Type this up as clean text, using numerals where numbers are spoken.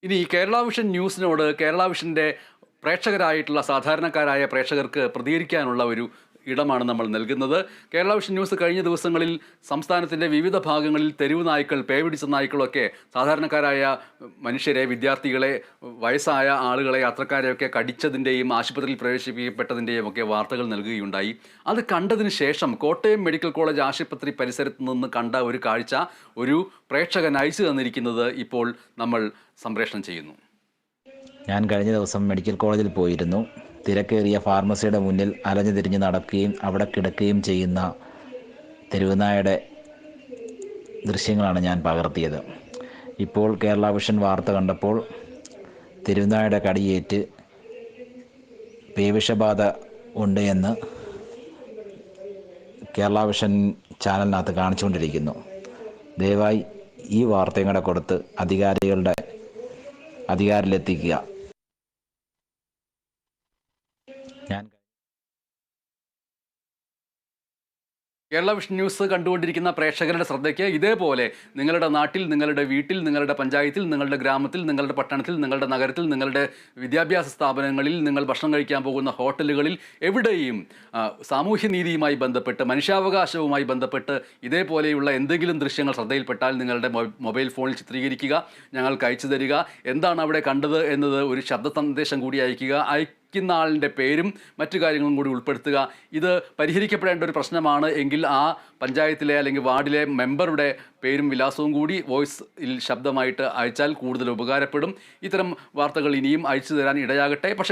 ഇനി കേരള വിഷൻ ന്യൂസിനോട് കേരള വിഷൻ്റെ പ്രേക്ഷകരായിട്ടുള്ള സാധാരണക്കാരായ പ്രേക്ഷകർക്ക് പ്രതികരിക്കാനുള്ള ഒരു ഇടമാണ് നമ്മൾ നൽകുന്നത്. കേരള വിഷൻ ന്യൂസ് കഴിഞ്ഞ ദിവസങ്ങളിൽ സംസ്ഥാനത്തിൻ്റെ വിവിധ ഭാഗങ്ങളിൽ തെരുവ് നായ്ക്കൾ, പേപിടിച്ച നായ്ക്കളൊക്കെ സാധാരണക്കാരായ മനുഷ്യരെ, വിദ്യാർത്ഥികളെ, വയസ്സായ ആളുകളെ, യാത്രക്കാരെയൊക്കെ കടിച്ചതിൻ്റെയും ആശുപത്രിയിൽ പ്രവേശിപ്പിക്കപ്പെട്ടതിൻ്റെയും ഒക്കെ വാർത്തകൾ നൽകുകയുണ്ടായി. അത് കണ്ടതിന് ശേഷം കോട്ടയം മെഡിക്കൽ കോളേജ് ആശുപത്രി പരിസരത്ത് നിന്ന് കണ്ട ഒരു കാഴ്ച ഒരു പ്രേക്ഷകൻ അയച്ചു തന്നിരിക്കുന്നത് ഇപ്പോൾ നമ്മൾ സംപ്രേഷണം ചെയ്യുന്നു. ഞാൻ കഴിഞ്ഞ ദിവസം മെഡിക്കൽ കോളേജിൽ പോയിരുന്നു. തിരക്കേറിയ ഫാർമസിയുടെ മുന്നിൽ അലഞ്ഞു തിരിഞ്ഞ് നടക്കുകയും അവിടെ കിടക്കുകയും ചെയ്യുന്ന തെരുവുനായയുടെ ദൃശ്യങ്ങളാണ് ഞാൻ പകർത്തിയത്. ഇപ്പോൾ കേരള വിഷൻ വാർത്ത കണ്ടപ്പോൾ തെരുവുനായയുടെ കടിയേറ്റ് പേവിഷബാധ ഉണ്ട് എന്ന് കേരള വിഷൻ ചാനലിനകത്ത് കാണിച്ചുകൊണ്ടിരിക്കുന്നു. ദയവായി ഈ വാർത്തയും കൂടെ കൊടുത്ത് അധികാരിലെത്തിക്കുക. ഞാൻ കേരള വിഷൻ ന്യൂസ് കണ്ടുകൊണ്ടിരിക്കുന്ന പ്രേക്ഷകരുടെ ശ്രദ്ധയ്ക്ക് ഇതേപോലെ നിങ്ങളുടെ നാട്ടിൽ, നിങ്ങളുടെ വീട്ടിൽ, നിങ്ങളുടെ പഞ്ചായത്തിൽ, നിങ്ങളുടെ ഗ്രാമത്തിൽ, നിങ്ങളുടെ പട്ടണത്തിൽ, നിങ്ങളുടെ നഗരത്തിൽ, നിങ്ങളുടെ വിദ്യാഭ്യാസ സ്ഥാപനങ്ങളിൽ, നിങ്ങൾ ഭക്ഷണം കഴിക്കാൻ പോകുന്ന ഹോട്ടലുകളിൽ എവിടെയും സാമൂഹ്യനീതിയുമായി ബന്ധപ്പെട്ട്, മനുഷ്യാവകാശവുമായി ബന്ധപ്പെട്ട് ഇതേപോലെയുള്ള എന്തെങ്കിലും ദൃശ്യങ്ങൾ ശ്രദ്ധയിൽപ്പെട്ടാൽ നിങ്ങളുടെ മൊബൈൽ ഫോണിൽ ചിത്രീകരിക്കുക, ഞങ്ങൾക്ക് അയച്ചു തരിക. എന്താണ് അവിടെ കണ്ടത് എന്നത് ഒരു ശബ്ദ സന്ദേശം കൂടി അയക്കുക. അയക്കുന്ന ആളിൻ്റെ പേരും മറ്റു കാര്യങ്ങളും കൂടി ഉൾപ്പെടുത്തുക. ഇത് പരിഹരിക്കപ്പെടേണ്ട ഒരു പ്രശ്നമാണ് എങ്കിൽ ആ പഞ്ചായത്തിലെ അല്ലെങ്കിൽ വാർഡിലെ മെമ്പറുടെ പേരും വിലാസവും കൂടി വോയിസിൽ ശബ്ദമായിട്ട് അയച്ചാൽ കൂടുതൽ ഉപകാരപ്പെടും. ഇത്തരം വാർത്തകൾ ഇനിയും അയച്ചു തരാൻ ഇടയാകട്ടെ. പക്ഷേ